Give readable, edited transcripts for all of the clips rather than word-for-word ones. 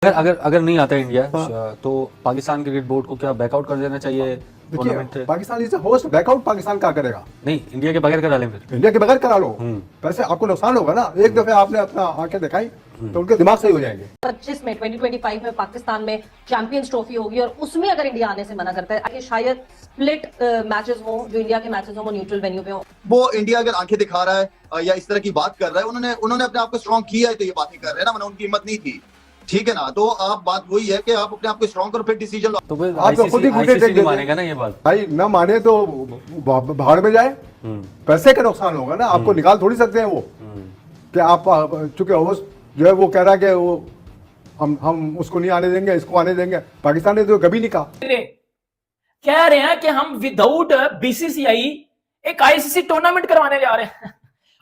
अगर अगर अगर नहीं आता इंडिया हाँ। तो पाकिस्तान क्रिकेट बोर्ड को क्या बैकआउट कर देना चाहिए टूर्नामेंट देखिए से? Pakistan is host, back out Pakistan क्या करेगा? नहीं, इंडिया के बगैर करा लें फिर। इंडिया के बगैर करा लो, हम्म। वैसे आपको नुकसान होगा ना। एक दफे आपने अपना आंखें दिखाई तो उनके दिमाग सही हो जाएंगे। 25 में 2025 में पाकिस्तान में चैंपियंस ट्रॉफी होगी और उसमें अगर इंडिया आने से मना करता है कि शायद स्प्लिट मैचेस हो, जो इंडिया के मैचेस हो वो न्यूट्रल वेन्यू पे हो। वो इंडिया अगर आंखें दिखा रहा है या इस तरह की बात कर रहा है, उन्होंने अपने आप को स्ट्रॉन्ग किया है तो ये बातें कर रहे हैं ना, वरना उनकी हिम्मत नहीं थी। ठीक है ना, तो आप बात वही है कि आप अपने आप को स्ट्रॉन्ग करो फिर डिसीजन लो। तो फिर आप तो खुद ही घुटे आईसीसी टेक नहीं देते मानेगा ना ये बात। भाई, ना माने तो भाड़ में जाए। पैसे का नुकसान होगा ना, आपको निकाल थोड़ी सकते हैं वो कि आप चूंकि होस्ट जो है वो कह रहा है कि वो हम उसको नहीं आने देंगे, इसको आने देंगे। पाकिस्तान ने तो कभी नहीं कहा। कह रहे हैं कि हम विदाउट बीसीसीआई एक आईसीसी टूर्नामेंट करवाने जा रहे हैं।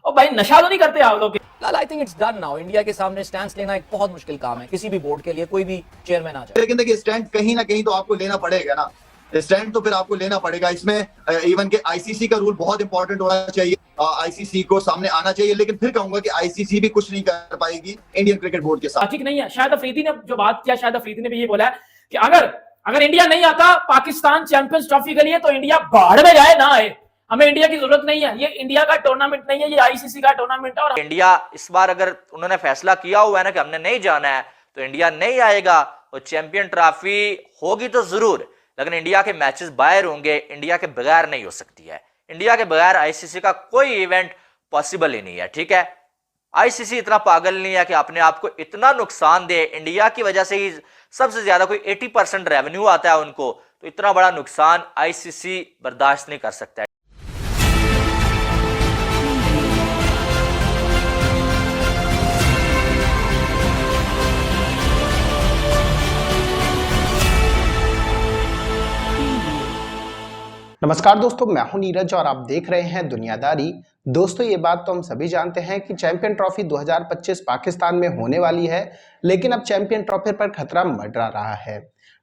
और भाई नशा तो नहीं करते आप लोग? I think it's done now. India के सामने स्टैंड लेना एक बहुत मुश्किल काम है किसी भी बोर्ड के लिए, कोई भी चेयरमैन आ जाए। लेकिन देखिए स्टैंड कहीं ना कहीं तो आपको लेना पड़ेगा ना, स्टैंड तो फिर आपको लेना पड़ेगा इसमें। इवन के आईसीसी का रूल बहुत इंपॉर्टेंट होना चाहिए, आईसीसी को सामने आना चाहिए। लेकिन फिर कहूंगा कि आईसीसी भी कुछ नहीं कर पाएगी इंडियन क्रिकेट बोर्ड के साथ। ठीक नहीं है। शायद अफरीदी ने जो बात किया, शायद अफरीदी ने भी ये बोला है कि अगर इंडिया नहीं आता पाकिस्तान चैंपियंस ट्रॉफी के लिए तो इंडिया बाहर में जाए ना आए, हमें इंडिया की जरूरत नहीं है। ये इंडिया का टूर्नामेंट नहीं है, ये आईसीसी का टूर्नामेंट है। और इंडिया इस बार अगर उन्होंने फैसला किया हुआ है ना कि हमने नहीं जाना है, तो इंडिया नहीं आएगा। और चैंपियन ट्रॉफी होगी तो जरूर, लेकिन इंडिया के मैचेस बाहर होंगे, इंडिया के बगैर नहीं हो सकती है। इंडिया के बगैर आईसीसी का कोई इवेंट पॉसिबल ही नहीं है। ठीक है, आईसीसी इतना पागल नहीं है कि अपने आप को इतना नुकसान दे। इंडिया की वजह से ही सबसे ज्यादा कोई 80% रेवेन्यू आता है उनको, तो इतना बड़ा नुकसान आईसीसी बर्दाश्त नहीं कर सकता है। नमस्कार दोस्तों, मैं हूं नीरज और आप देख रहे हैं दुनियादारी। दोस्तों, ये बात तो हम सभी जानते हैं कि चैंपियन ट्रॉफी 2025 पाकिस्तान में होने वाली है, लेकिन अब चैंपियन ट्रॉफी पर खतरा मंडरा रहा है।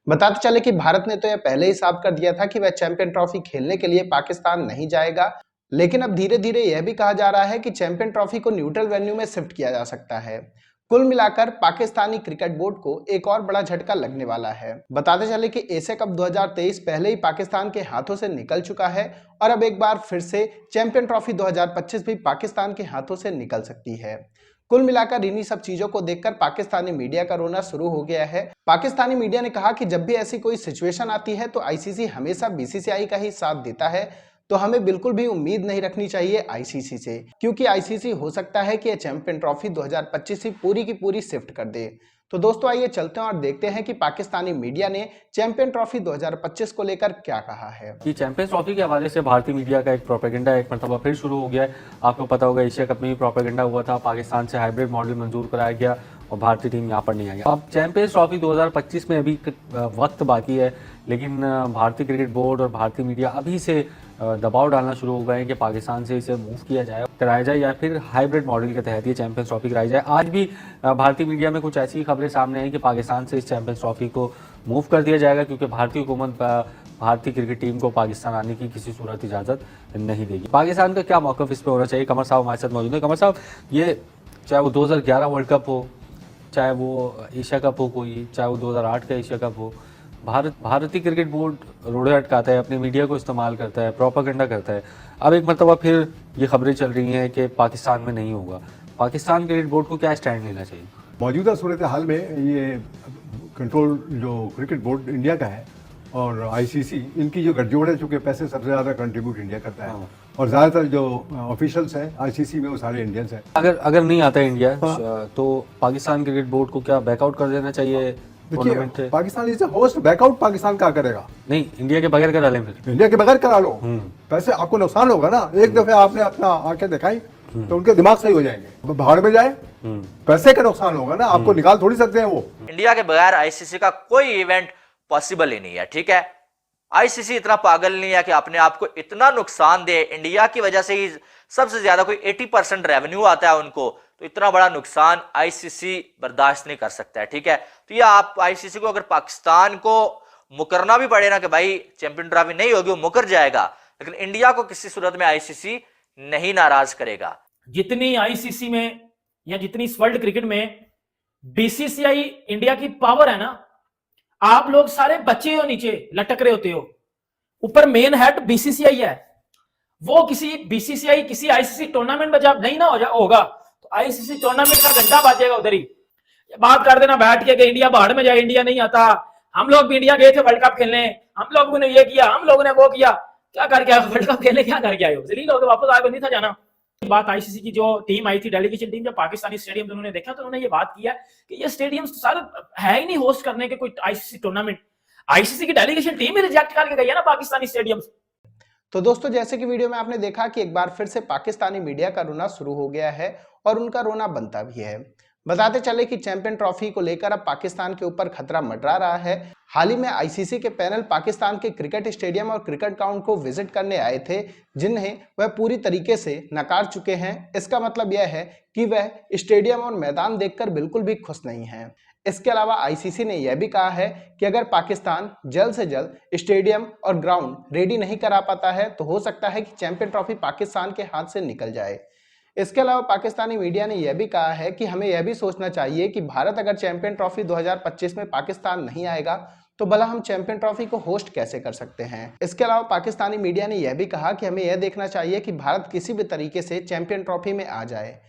बताते चले कि भारत ने तो यह पहले ही साफ कर दिया था कि वह चैंपियन ट्रॉफी खेलने के लिए पाकिस्तान नहीं जाएगा, लेकिन अब धीरे धीरे यह भी कहा जा रहा है कि चैंपियन ट्रॉफी को न्यूट्रल वेन्यू में शिफ्ट किया जा सकता है। कुल मिलाकर पाकिस्तानी क्रिकेट बोर्ड को एक और बड़ा झटका लगने वाला है। बताते चले कि एशिया कप 2023 पहले ही पाकिस्तान के हाथों से निकल चुका है और अब एक बार फिर से चैंपियन ट्रॉफी 2025 भी पाकिस्तान के हाथों से निकल सकती है। कुल मिलाकर इन्हीं सब चीजों को देखकर पाकिस्तानी मीडिया का रोना शुरू हो गया है। पाकिस्तानी मीडिया ने कहा कि जब भी ऐसी कोई सिचुएशन आती है तो आईसीसी हमेशा बीसीसीआई का ही साथ देता है, तो हमें बिल्कुल भी उम्मीद नहीं रखनी चाहिए आईसीसी से, क्योंकि आईसीसी हो सकता है कि यह चैंपियन ट्रॉफी 2025 ही पूरी की पूरी शिफ्ट कर दे। तो दोस्तों आइए चलते हैं और देखते हैं कि पाकिस्तानी मीडिया ने चैंपियन ट्रॉफी 2025 को लेकर क्या कहा है। कि चैंपियंस ट्रॉफी के हवाले से भारतीय मीडिया का एक प्रोपेगेंडा एक मरतबा फिर शुरू हो गया है। आपको पता होगा एशिया कप में भी प्रोपेगेंडा हुआ था, पाकिस्तान से हाइब्रिड मॉडल मंजूर कराया गया और भारतीय टीम यहाँ पर नहीं आई। अब चैंपियंस ट्रॉफी 2025 में अभी वक्त बाकी है, लेकिन भारतीय क्रिकेट बोर्ड और भारतीय मीडिया अभी से दबाव डालना शुरू हो गए हैं कि पाकिस्तान से इसे मूव किया जाए, कराया जाए या फिर हाइब्रिड मॉडल के तहत ये चैंपियंस ट्रॉफी कराई जाए। आज भी भारतीय मीडिया में कुछ ऐसी खबरें सामने आई कि पाकिस्तान से इस चैंपियंस ट्रॉफी को मूव कर दिया जाएगा, क्योंकि भारतीय हुकूमत भारतीय क्रिकेट टीम को पाकिस्तान आने की किसी सूरत इजाज़त नहीं देगी। पाकिस्तान का क्या मौक़िफ़ इस पर होना चाहिए? कमर साहब हमारे साथ मौजूद है। कमर साहब, ये चाहे वो 2011 वर्ल्ड कप हो, चाहे वो एशिया कप हो कोई, चाहे वो 2008 का एशिया कप हो, भारतीय क्रिकेट बोर्ड रोड़े अटकाता है, अपने मीडिया को इस्तेमाल करता है, प्रोपेगेंडा करता है। अब एक मरतबा फिर ये खबरें चल रही हैं कि पाकिस्तान में नहीं होगा। पाकिस्तान क्रिकेट बोर्ड को क्या स्टैंड लेना चाहिए? मौजूदा सूरत हाल में ये कंट्रोल जो क्रिकेट बोर्ड इंडिया का है और आईसीसी, इनकी जो गठजोड़ है, चूँकि पैसे सबसे ज़्यादा कंट्रीब्यूट इंडिया करता है और ज़्यादातर जो ऑफिशियल्स हैं आईसीसी में वो सारे इंडियंस हैं। अगर नहीं आता इंडिया तो पाकिस्तान क्रिकेट बोर्ड को क्या बैकआउट कर देना चाहिए टूर्नामेंट से? Pakistan is host, back out Pakistan क्या करेगा? नहीं, इंडिया के बगैर करा लें फिर। इंडिया के बगैर करा लो, वैसे आपको नुकसान होगा ना। एक दफे आपने अपना आंखें दिखाई तो उनके दिमाग सही हो जाएंगे। भाड़ में जाए, पैसे का नुकसान होगा ना, आपको निकाल थोड़ी सकते हैं वो। इंडिया के बगैर आईसीसी का कोई इवेंट पॉसिबल ही नहीं है। ठीक है, आईसीसी इतना पागल नहीं है कि अपने आप को इतना नुकसान दे। इंडिया की वजह से ही सबसे ज्यादा कोई 80% रेवेन्यू आता है उनको, तो इतना बड़ा नुकसान आईसीसी बर्दाश्त नहीं कर सकता है। ठीक है, तो ये आप आईसीसी को अगर पाकिस्तान को मुकरना भी पड़े ना कि भाई चैंपियन ट्रॉफी नहीं होगी, वो मुकर जाएगा, लेकिन इंडिया को किसी सूरत में आईसीसी नहीं नाराज करेगा। जितनी आईसीसी में या जितनी इस वर्ल्ड क्रिकेट में बीसीसीआई इंडिया की पावर है ना, आप लोग सारे बच्चे हो, नीचे लटक रहे होते हो, ऊपर मेन हेड बीसीसीआई है। वो किसी बीसीसीआई किसी आईसीसी टूर्नामेंट में जब नहीं ना होगा तो आईसीसी टूर्नामेंट का घंटा बाजेगा उधर ही। बात कर देना बैठ के कि इंडिया बाहर में जाए, इंडिया नहीं आता, हम लोग भी इंडिया गए थे वर्ल्ड कप खेलने, हम लोगों ने ये किया, हम लोगों ने वो किया। क्या करके आए वर्ल्ड कप खेलने? क्या करके आए हो? जलील हो गए, वापस आगे नहीं था जाना। बात आईसीसी की जो टीम आई थी, डेलीगेशन टीम, जब पाकिस्तानी स्टेडियम उन्होंने देखा तो उन्होंने ये बात किया कि ये स्टेडियम सारे है ही नहीं होस्ट करने के कोई आईसीसी टूर्नामेंट। आईसीसी की डेलीगेशन टीम ही रिजेक्ट करके गई है ना पाकिस्तानी स्टेडियम। तो दोस्तों, जैसे कि वीडियो में आपने देखा कि एक बार फिर से पाकिस्तानी मीडिया का रोना शुरू हो गया है और उनका रोना बनता भी है। बताते चले कि चैंपियन ट्रॉफी को लेकर अब पाकिस्तान के ऊपर खतरा मंडरा रहा है। हाल ही में आईसीसी के पैनल पाकिस्तान के क्रिकेट स्टेडियम और क्रिकेट ग्राउंड को विजिट करने आए थे, जिन्हें वह पूरी तरीके से नकार चुके हैं। इसका मतलब यह है कि वह स्टेडियम और मैदान देखकर बिल्कुल भी खुश नहीं हैं। इसके अलावा आईसीसी ने यह भी कहा है कि अगर पाकिस्तान जल्द से जल्द स्टेडियम और ग्राउंड रेडी नहीं करा पाता है तो हो सकता है कि चैंपियन ट्रॉफी पाकिस्तान के हाथ से निकल जाए। इसके अलावा पाकिस्तानी मीडिया ने यह भी कहा है कि हमें यह भी सोचना चाहिए कि भारत अगर चैंपियन ट्रॉफी 2025 में पाकिस्तान नहीं आएगा तो भला हम चैंपियन ट्रॉफी को होस्ट कैसे कर सकते हैं। इसके अलावा पाकिस्तानी मीडिया ने यह भी कहा कि हमें यह देखना चाहिए कि भारत किसी भी तरीके से चैंपियन ट्रॉफी में आ जाए,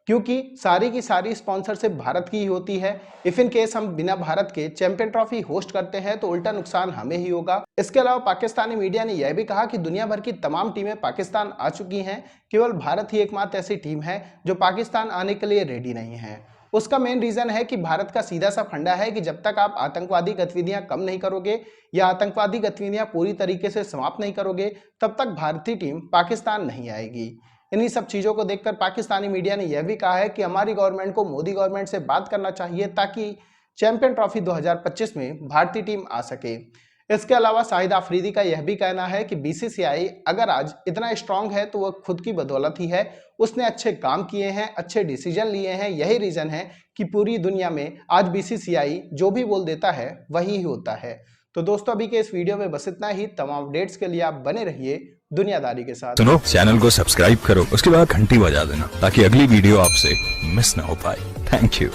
क्योंकि सारी की सारी स्पॉन्सरशिप भारत की ही होती है। इफ इन केस हम बिना भारत के चैंपियन ट्रॉफी होस्ट करते हैं तो उल्टा नुकसान हमें ही होगा। इसके अलावा पाकिस्तानी मीडिया ने यह भी कहा कि दुनिया भर की तमाम टीमें पाकिस्तान आ चुकी हैं, केवल भारत ही एकमात्र ऐसी टीम है जो पाकिस्तान आने के लिए रेडी नहीं है। उसका मेन रीजन है कि भारत का सीधा सा फंडा है कि जब तक आप आतंकवादी गतिविधियां कम नहीं करोगे या आतंकवादी गतिविधियां पूरी तरीके से समाप्त नहीं करोगे, तब तक भारतीय टीम पाकिस्तान नहीं आएगी। इन्हीं सब चीज़ों को देखकर पाकिस्तानी मीडिया ने यह भी कहा है कि हमारी गवर्नमेंट को मोदी गवर्नमेंट से बात करना चाहिए ताकि चैंपियन ट्रॉफी 2025 में भारतीय टीम आ सके। इसके अलावा शाहिद आफरीदी का यह भी कहना है कि बीसीसीआई अगर आज इतना स्ट्रांग है तो वह खुद की बदौलत ही है। उसने अच्छे काम किए हैं, अच्छे डिसीजन लिए हैं, यही रीज़न है कि पूरी दुनिया में आज बीसीसीआई जो भी बोल देता है वही होता है। तो दोस्तों, अभी के इस वीडियो में बस इतना ही। तमाम अपडेट्स के लिए आप बने रहिए दुनियादारी के साथ। सुनो, चैनल को सब्सक्राइब करो, उसके बाद घंटी बजा देना ताकि अगली वीडियो आपसे मिस ना हो पाए। Thank you.